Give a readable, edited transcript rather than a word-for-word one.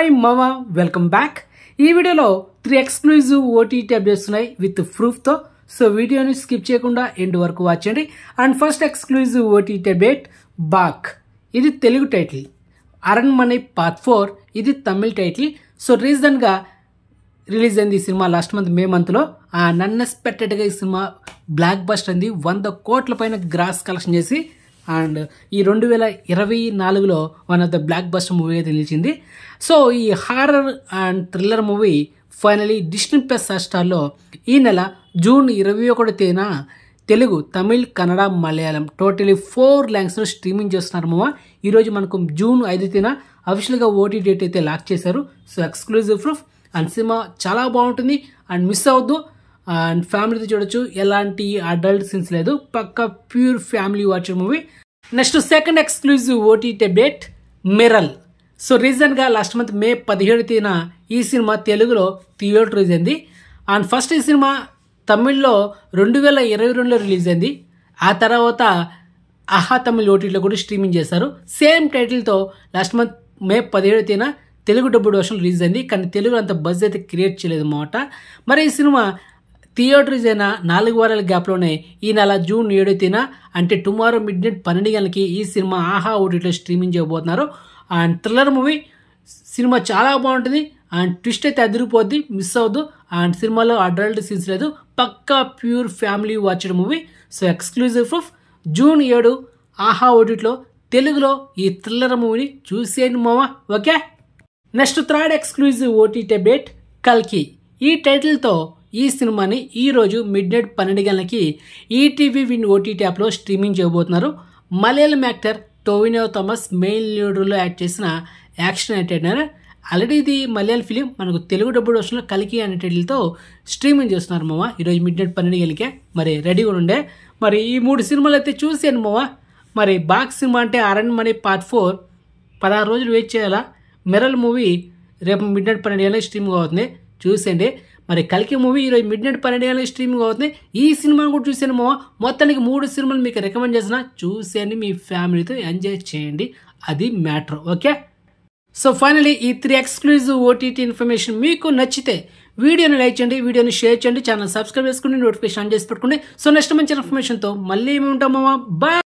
Hi మామా, welcome back. ఈ వీడియోలో 3 ఎక్స్క్లూజివ్ ఓటీటీ అప్డేట్స్ ఉన్నాయి విత్ ప్రూఫ్తో. సో వీడియోని స్కిప్ చేయకుండా ఎండ్ వరకు వాచ్ చేయండి. And first exclusive OTT update బాక్. ఇది తెలుగు టైటిల్. అరణ్మనే పార్ట్ 4 ఇది తమిళ టైటిల్. సో రీజన్గా రిలీజ్ అయింది ఈ సినిమా లాస్ట్ మంత్ మే మంత్లో. అన్ఎక్స్పెక్టెడ్గా ఈ సినిమా బ్లాక్ బస్టర్ అయింది. 100 కోట్ల పైన గ్రాస్ కలెక్షన్ చేసి అండ్ ఈ 2024లో one of the blockbuster movie అయితే నిలిచింది. సో ఈ horror and thriller movie finally Disney plus హాట్‌స్టార్లో ఈ నెల జూన్ 21 తేదీన తెలుగు, తమిళ్, కన్నడ, మలయాళం టోటలీ 4 లాంగ్వేజ్లో స్ట్రీమింగ్ చేస్తున్నారు మామ. ఈరోజు మనకు జూన్ 5 తేదీన అఫీషియల్గా ఓటీ డేట్ అయితే లాక్ చేశారు. So exclusive proof. And cinema చాలా బాగుంటుంది అండ్ మిస్ అవ్వద్దు. అండ్ ఫ్యామిలీతో చూడొచ్చు, ఎలాంటి అడల్ట్ సీన్స్ లేదు, పక్కా pure family watcher movie. Next second exclusive OTT update Miral. So రీసెంట్గా లాస్ట్ మంత్ మే 17 తేదీన ఈ సినిమా తెలుగులో థియేటర్ రిలీజ్ అయింది. అండ్ ఫస్ట్ ఈ సినిమా తమిళ్లో 2022లో రిలీజ్ అయింది. ఆ తర్వాత ఆహా తమిళ్ ఓటీటీలో కూడా స్ట్రీమింగ్ చేశారు. సేమ్ టైటిల్తో లాస్ట్ మంత్ మే 17 తేదీన తెలుగు డబ్బుడ్ వర్షన్ రిలీజ్ అయింది. కానీ తెలుగు అంత బజ్ అయితే క్రియేట్ చేయలేదు అన్నమాట. మరి ఈ సినిమా థియేటర్ అయిన 4 వారాల గ్యాప్లోనే ఈ నెల జూన్ 7 తేదీన అంటే టుమారో మిడ్నైట్ 12 గంటలకి ఈ సినిమా ఆహా ఓటీటీలో స్ట్రీమింగ్ చేయబోతున్నారు. And thriller movie. సినిమా చాలా బాగుంటుంది అండ్ ట్విస్ట్ అయితే అదిరిపోద్ది, మిస్ అవ్వద్దు. అండ్ సినిమాలో అడల్ట్ సీన్స్ లేదు, పక్కా pure family watched movie. So exclusive proof. June 7 Aha ఓటీటీలో తెలుగులో ఈ థ్రిల్లర్ మూవీని చూసేయండి మామ. Okay. Next third exclusive OTT update కల్కి. ఈ టైటిల్తో ఈ సినిమాని ఈరోజు మిడ్నైట్ 12 గంటలకి ఈటీవీ విన్ ఓటీటీ యాప్లో స్ట్రీమింగ్ చేయబోతున్నారు. మలయాళం యాక్టర్ టోవినో థామస్ మెయిన్ లీడ్లో యాక్ట్ చేసిన యాక్షన్ ఎంటర్టైనర్. ఆల్రెడీ ఇది మలయాళం ఫిలిం మనకు తెలుగు డబ్బుడ్ వర్షన్లో కల్కి అనే టైటిల్తో స్ట్రీమింగ్ చేస్తున్నారు మామ. ఈరోజు మిడ్నైట్ 12 గంటలకే మరి రెడీగా ఉండే. మరి ఈ 3 సినిమాలు అయితే చూసాను మామ. మరి బాక్ సినిమా అంటే అరణ్మనే పార్ట్ 4 16 రోజులు వెయిట్ చేయాలా. మిరల్ మూవీ రేపు మిడ్నైట్ 12 గంటలకి స్ట్రీమింగ్ అవుతుంది, చూసేయండి. మరి కల్కి మూవీ ఈరోజు మిడ్నైట్ 12 గంటలకి స్ట్రీమింగ్ అవుతుంది. ఈ సినిమాను కూడా చూసాను మామ. మొత్తానికి 3 సినిమాలు మీకు రికమెండ్ చేసిన చూసేయండి, మీ ఫ్యామిలీతో ఎంజాయ్ చేయండి, అది మ్యాటర్. ఓకే. సో ఫైనలీ ఈ 3 ఎక్స్క్లూజివ్ ఓటీటీ ఇన్ఫర్మేషన్ మీకు నచ్చితే వీడియోని లైక్ చేయండి, వీడియోని షేర్ చేయండి, ఛానల్ సబ్స్క్రైబ్ చేసుకుని నోటిఫికేషన్ ఆన్ చేసి పెట్టుకోండి. సో నెక్స్ట్ మంచి ఇన్ఫర్మేషన్తో మళ్ళీ మేము ఉంటాం మామ. బాయ్.